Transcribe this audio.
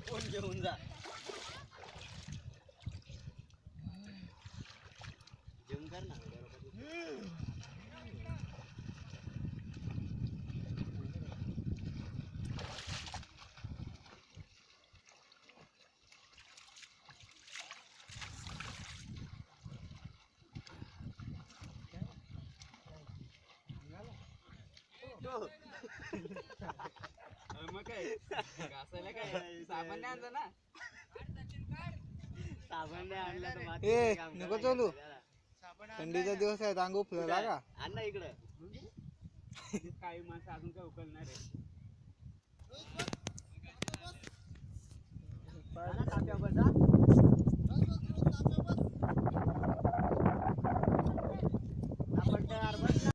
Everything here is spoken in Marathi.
कोण घेऊन जा जेवण कर ना मग काय घासायला काय साबण नाही आणलं ना साबण नाही आणला तर माती ए काम नको करायला चालू लागतं. थंडीचा दिवस आहे अंग फुलला का आण ना इकडं काही माणसं अजून काय उकलणार आहे तात्या बसा